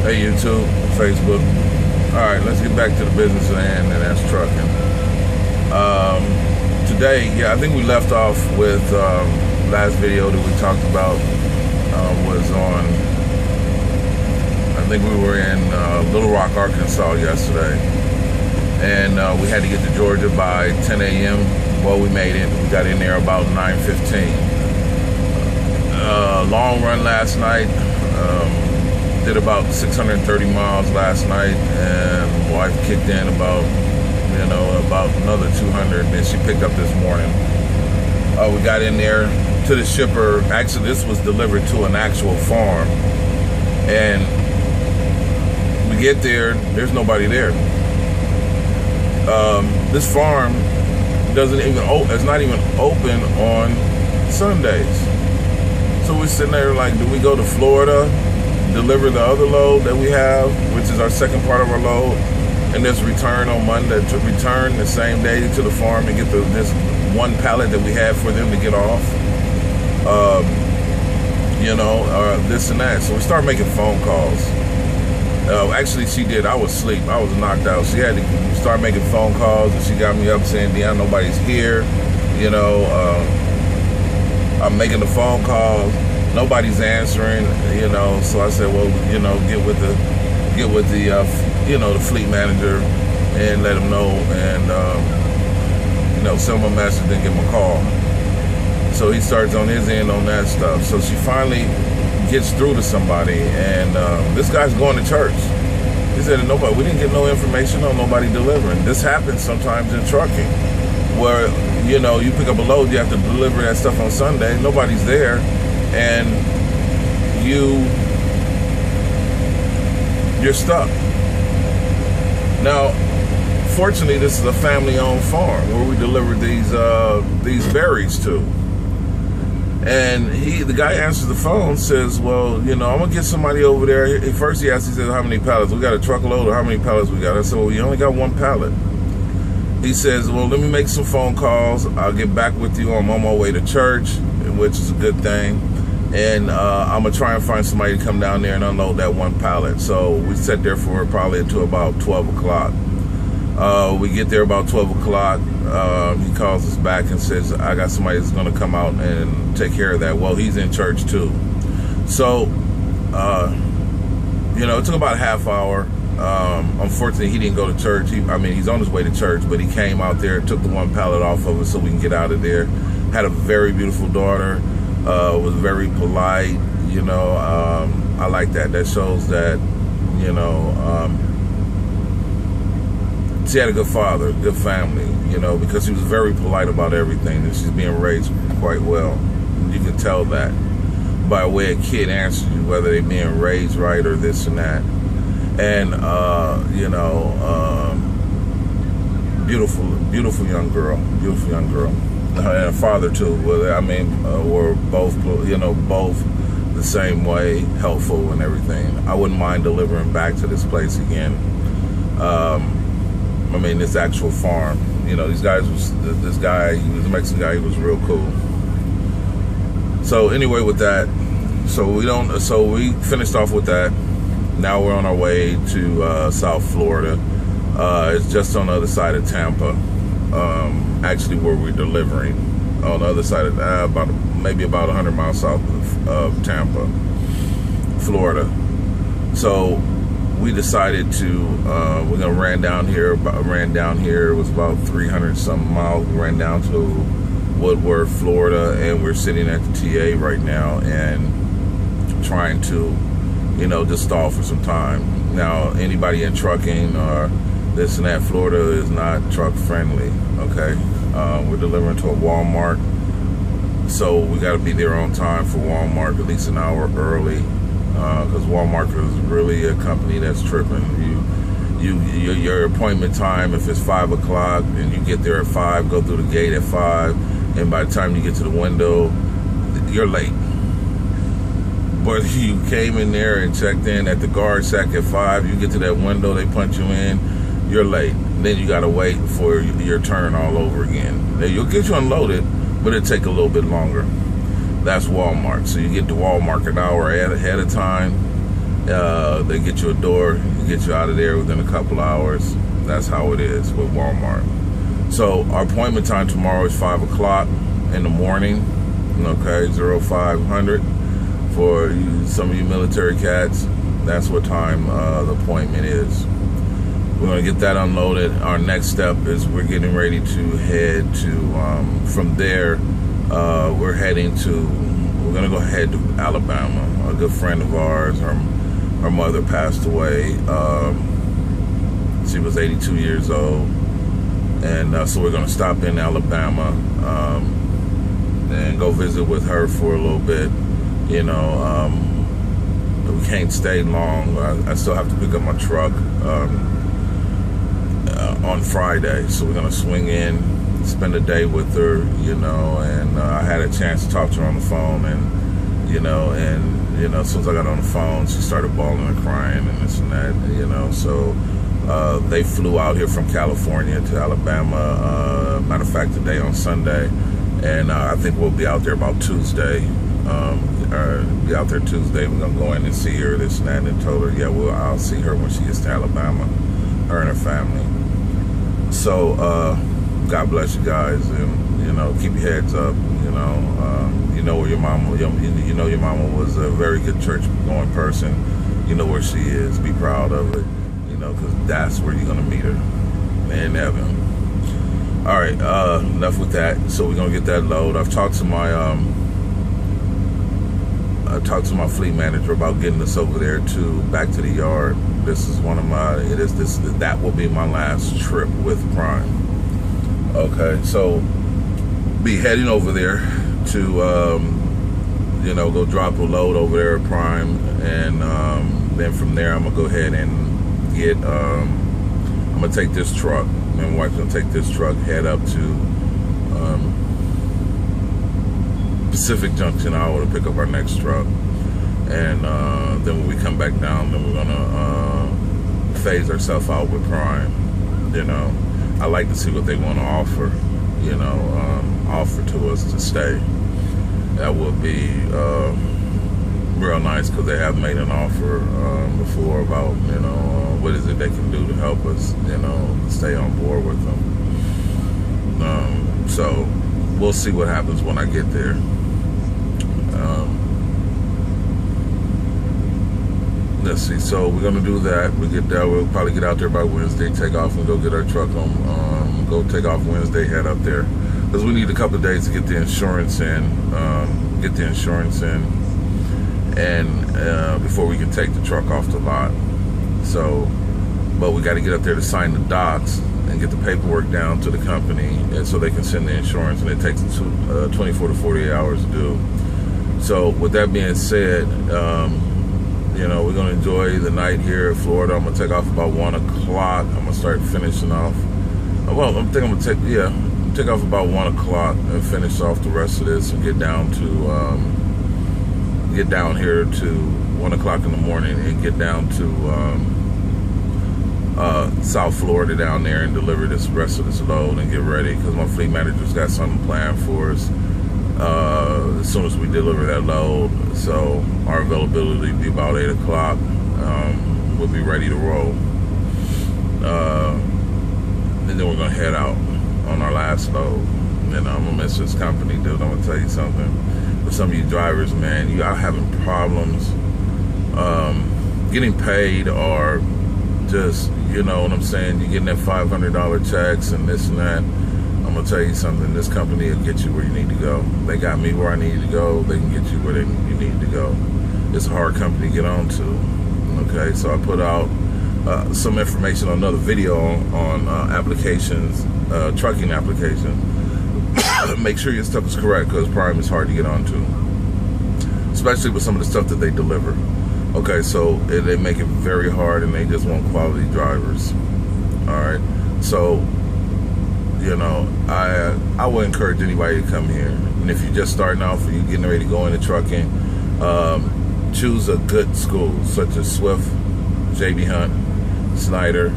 Hey YouTube, Facebook. Alright, let's get back to the business at hand, and that's trucking. Today, I think we left off with last video that we talked about was on, I think we were in Little Rock, Arkansas yesterday. And we had to get to Georgia by 10 a.m. Well, we made it. We got in there about 9:15. Long run last night. Did about 630 miles last night, and my wife kicked in about another 200. Then she picked up this morning. We got in there to the shipper. Actually, this was delivered to an actual farm, and we get there. There's nobody there. This farm it's not even open on Sundays. So we're sitting there like, do we go to Florida, deliver the other load that we have, which is our second part of our load, and just return on Monday, to return the same day to the farm and get this one pallet that we had for them to get off, this and that. So we started making phone calls. Actually, she did. I was asleep. I was knocked out. She had to start making phone calls, and she got me up saying, "Deon, nobody's here." I'm making the phone calls. Nobody's answering. So I said, "Well, get with the fleet manager and let him know, and send him a message and give him a call." So he starts on his end on that stuff. So she finally gets through to somebody, and this guy's going to church. He said, we didn't get no information on nobody delivering. This happens sometimes in trucking, where you pick up a load, you have to deliver that stuff on Sunday, nobody's there, and you're stuck. Now, fortunately, this is a family-owned farm where we deliver these berries to. And the guy answers the phone, says, "Well, I'm gonna get somebody over there." First he asked, he said, "How many pallets? We got a truckload, or how many pallets we got?" I said, "Well, we only got one pallet." He says, "Well, let me make some phone calls. I'll get back with you. I'm on my way to church," which is a good thing. And I'm gonna try and find somebody to come down there and unload that one pallet. So we sat there for probably until about 12 o'clock. We get there about 12 o'clock. He calls us back and says, "I got somebody that's going to come out and take care of that." Well, he's in church too. So, it took about a half hour. Unfortunately, he didn't go to church. He's on his way to church, but he came out there, took the one pallet off of it so we can get out of there. Had a very beautiful daughter. Was very polite. I like that. That shows that, she had a good father, good family, because she was very polite about everything, and she's being raised quite well. You can tell that by the way a kid answers you, whether they're being raised right or this and that. And, beautiful young girl, and a father too. Were both, both the same way, helpful and everything. I wouldn't mind delivering back to this place again. This actual farm. These guys this guy, he was a Mexican guy, he was real cool. So anyway, with that, so we finished off with that. Now we're on our way to South Florida. It's just on the other side of Tampa. Actually, where we're delivering, on the other side of about 100 miles south of Tampa, Florida. So we decided to we're gonna ran down here. It was about 300 something miles. We ran down to Woodward, Florida, and we're sitting at the TA right now and trying to just stall for some time. Now, anybody in trucking or this and that, Florida is not truck friendly. Okay, we're delivering to a Walmart, so we got to be there on time for Walmart, at least an hour early. Because Walmart is really a company that's tripping. Your appointment time, if it's 5 o'clock and you get there at 5, go through the gate at 5, and by the time you get to the window, you're late. But you came in there and checked in at the guard shack at 5, you get to that window, they punch you in, you're late. Then you gotta wait for your turn all over again. Now, you'll get you unloaded, but it'll take a little bit longer. That's Walmart. So you get to Walmart an hour ahead of time. They get you a door, get you out of there within a couple hours. That's how it is with Walmart. So our appointment time tomorrow is 5 o'clock in the morning. Okay, 0500 for some of you military cats. That's what time the appointment is. We're going to get that unloaded. Our next step is we're getting ready to head to, from there, we're going to go head to Alabama. A good friend of ours, her mother passed away. She was 82 years old. And so we're going to stop in Alabama and go visit with her for a little bit. You know, we can't stay long. I still have to pick up my truck on Friday. So we're going to swing in, spend a day with her, you know, and I had a chance to talk to her on the phone. And, you know, as soon as I got on the phone, she started bawling and crying and this and that, you know, so... they flew out here from California to Alabama, matter of fact, today on Sunday, and I think we'll be out there about Tuesday. Be out there Tuesday. We're gonna go in and see her, this and that, and told her, yeah, well, I'll see her when she gets to Alabama, her and her family. So, God bless you guys, and you know, keep your heads up. You know where your mama, you know your mama was a very good church-going person. You know where she is. Be proud of it. Because that's where you're going to meet her in heaven. All right, enough with that. So we're going to get that load. I've talked to my fleet manager about getting us over there back to the yard. This is one of that will be my last trip with Prime. Okay, so be heading over there to go drop a load over there at Prime, and then from there I'm gonna go ahead and I'm gonna take this truck. My wife's gonna take this truck, head up to Pacific Junction, Iowa, to pick up our next truck. And then when we come back down, then we're gonna phase ourselves out with Prime. You know, I like to see what they want to offer. You know, offer to us to stay. That would be real nice, because they have made an offer before about, you know, what is it they can do to help us, you know, stay on board with them. So we'll see what happens when I get there. Let's see. So we're gonna do that. We get there. We'll probably get out there by Wednesday. Take off and go get our truck on. Go take off Wednesday. Head up there because we need a couple of days to get the insurance in. And before we can take the truck off the lot. So, but we got to get up there to sign the docs and get the paperwork down to the company, and so they can send the insurance, and it takes 24 to 48 hours to do. So with that being said, you know, we're going to enjoy the night here in Florida. I'm going to take off about 1 o'clock. I'm going to start finishing off. Well, I'm going to take off about 1 o'clock and finish off the rest of this and get down here to 1 o'clock in the morning and get down to South Florida down there and deliver this rest of this load and get ready, because my fleet manager's got something planned for us as soon as we deliver that load. So our availability will be about 8 o'clock. We'll be ready to roll, and then we're gonna head out on our last load. And I'm gonna miss this company, dude. I'm gonna tell you something. For some of you drivers, man, you are having problems getting paid, or just, you know what I'm saying, you're getting that $500 checks and this and that. I'm gonna tell you something, this company will get you where you need to go. They got me where I need to go. They can get you where you need to go. It's a hard company to get on to. Okay, so I put out some information on another video on applications, trucking applications. Make sure your stuff is correct, because Prime is hard to get onto, especially with some of the stuff that they deliver. Okay, so they make it very hard, and they just want quality drivers. All right, so, you know, I would encourage anybody to come here. And if you're just starting off or you're getting ready to go into trucking, choose a good school such as Swift, JB Hunt, Snyder.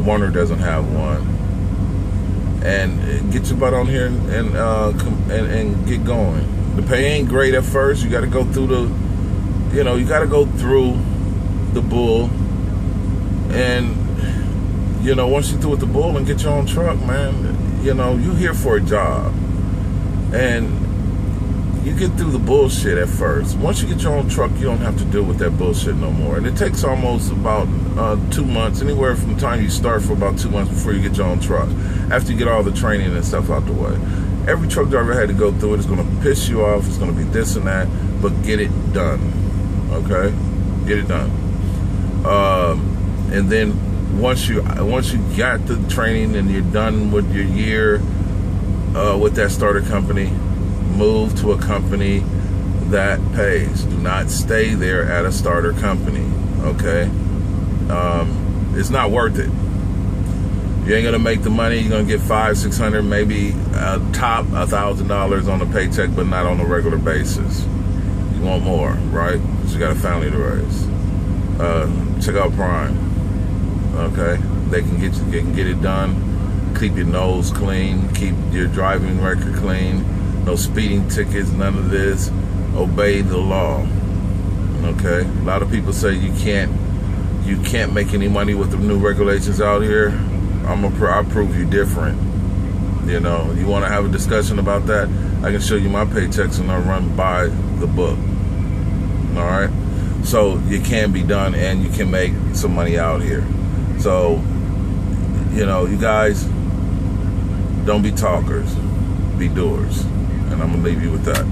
Warner doesn't have one. And get your butt on here and get going. The pay ain't great at first. You got to go through you know, you got to go through the bull, and you know, once you're through with the bull and get your own truck, man, you know, you're here for a job, and you get through the bullshit at first. Once you get your own truck, you don't have to deal with that bullshit no more. And it takes almost about 2 months, anywhere from the time you start for about 2 months before you get your own truck, after you get all the training and stuff out the way. Every truck driver had to go through it. It's going to piss you off. It's going to be this and that, but get it done. Okay? Get it done. And then once you got the training and you're done with your year with that starter company, move to a company that pays. Do not stay there at a starter company, okay? It's not worth it. You ain't gonna make the money. You're gonna get $500, $600, maybe top $1,000 on a paycheck, but not on a regular basis. You want more, right? Because you got a family to raise. Check out Prime, okay? They can get it done. Keep your nose clean. Keep your driving record clean. No speeding tickets, none of this. Obey the law. Okay? A lot of people say you can't make any money with the new regulations out here. I'll prove you different. You know, you want to have a discussion about that? I can show you my paychecks and I'll run by the book. All right? So you can be done and you can make some money out here. So, you know, you guys, don't be talkers, be doers. And I'm going to leave you with that.